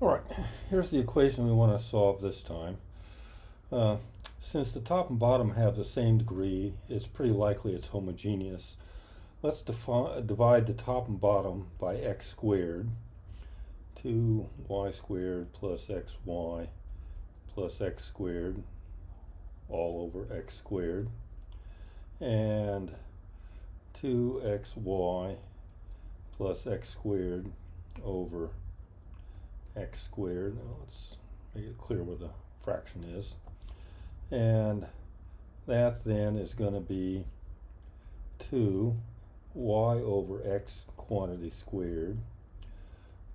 All right, here's the equation we want to solve this time. Uh, since the top and bottom have the same degree, it's pretty likely it's homogeneous. Let's divide the top and bottom by x squared. 2y squared plus xy plus x squared all over x squared. And 2xy plus x squared over x squared. Now let's make it clear where the fraction is. And that then is going to be 2y over x quantity squared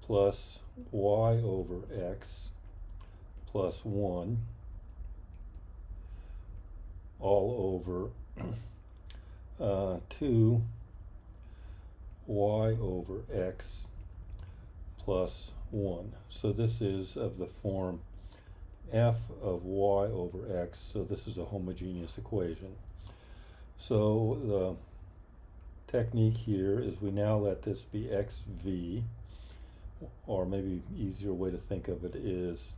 plus y over x plus 1 all over 2y over x plus 1. So this is of the form f of y over x, so this is a homogeneous equation. So the technique here is we now let this be xv, or maybe easier way to think of it is,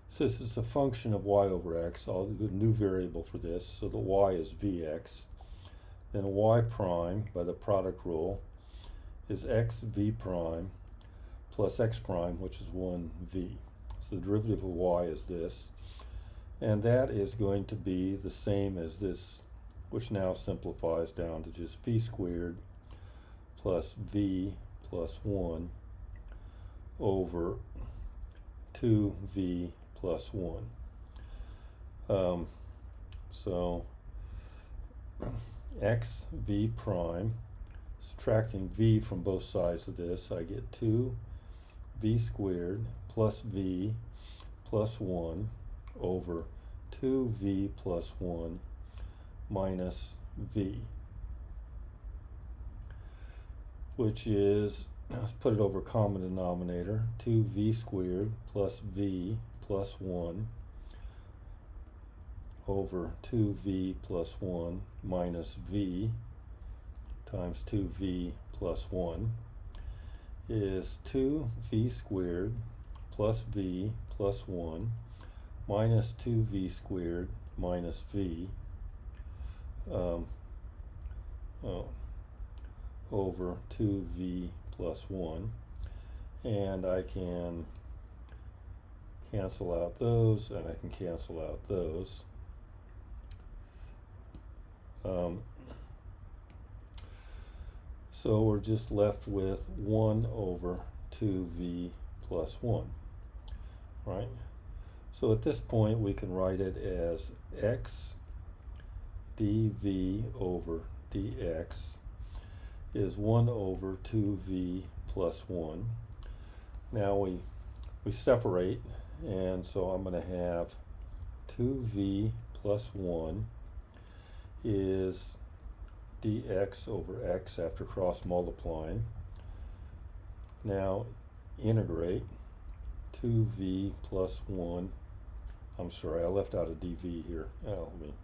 since it's a function of y over x, I'll do a new variable for this, so the y is vx. Then y prime, by the product rule, is xv prime plus x prime, which is 1v. So the derivative of y is this. And that is going to be the same as this, which now simplifies down to just v squared plus v plus 1 over 2v plus 1. So x v prime, subtracting v from both sides of this, I get 2v squared plus v plus 1 over 2v plus 1 minus v, which is, let's put it over common denominator, 2v squared plus v plus 1 over 2v plus 1 minus v times 2v plus 1 is 2v squared plus v plus 1 minus 2v squared minus v over 2v plus 1, and I can cancel out those, and I can cancel out those. So we're just left with 1 over 2v plus 1, right? So at this point we can write it as x dv over dx is 1 over 2v plus 1. Now we separate, and so I'm going to have 2v plus 1 is dx over x after cross multiplying. Now integrate 2v plus 1. I'm sorry, I left out a dv here. Oh, let me.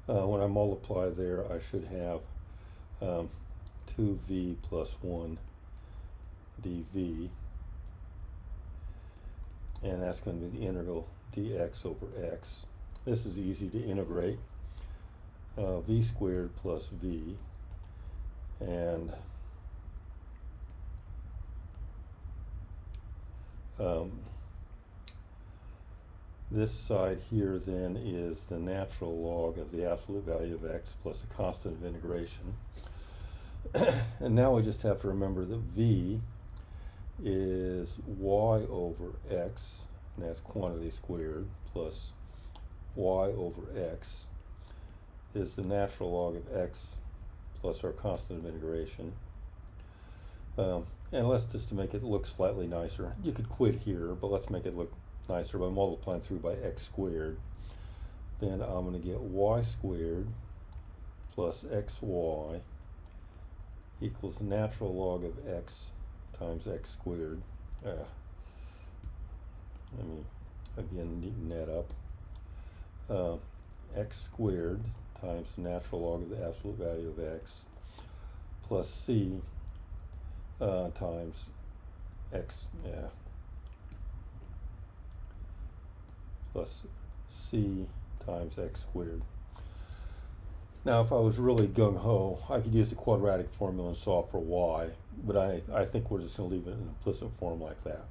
When I multiply there, I should have 2v plus 1 dv, and that's going to be the integral dx over x. This is easy to integrate. V squared plus v, and this side here then is the natural log of the absolute value of x plus a constant of integration. And now we just have to remember that v is y over x, and that's quantity squared, plus y over x is the natural log of x plus our constant of integration. And let's just to make it look slightly nicer, you could quit here, but let's make it look nicer by multiplying through by x squared. Then I'm going to get y squared plus xy equals the natural log of x times x squared. let me again neaten that up. X squared times the natural log of the absolute value of x plus c times x, plus c times x squared. Now, if I was really gung-ho, I could use the quadratic formula and solve for y, but I think we're just going to leave it in an implicit form like that.